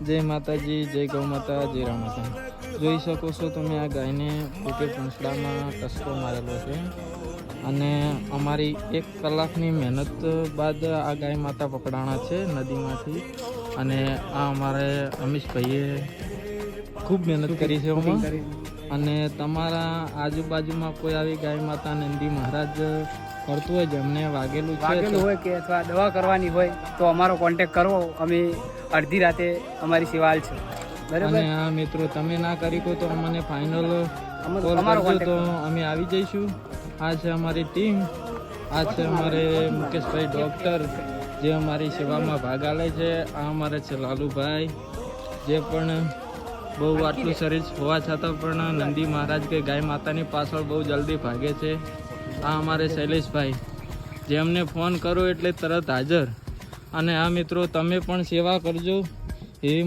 જય માતાજી, જય ગૌ માતા, જય રામ માતા. જોઈ શકો છો તમે આ ગાયને પોતે પૂંછડામાં ટસકો મારેલો છે અને અમારી 1 કલાકની મહેનત બાદ આ ગાય માતા પકડાણા છે નદીમાંથી. અને આ અમારે અમીશભાઈએ ખૂબ મહેનત કરી છે એમાં. અને તમારા આજુબાજુમાં કોઈ આવી ગાય માતા નંદી મહારાજ કરતું હોય જેમને વાગેલું હોય કે અથવા દવા કરવાની હોય તો અમારો કોન્ટેક્ટ કરવો. અમે અડધી રાતે અમારી સેવા છે. અને આ મિત્રો તમે ના કરી કહો તો અમને ફાઇનલ કોલ કરજો તો અમે આવી જઈશું. આ છે અમારી ટીમ, આ છે અમારે મુકેશભાઈ ડૉક્ટર જે અમારી સેવામાં ભાગ આલે છે. આ અમારે છે લાલુભાઈ જે પણ બહુ આટલું શરીર હોવા છતાં પણ નંદી મહારાજ કે ગાય માતાની પાછળ બહુ જલ્દી ભાગે છે. આ અમારે શૈલેષભાઈ જેમને ફોન કરો એટલે તરત હાજર. અને આ મિત્રો તમે પણ સેવા કરજો એવી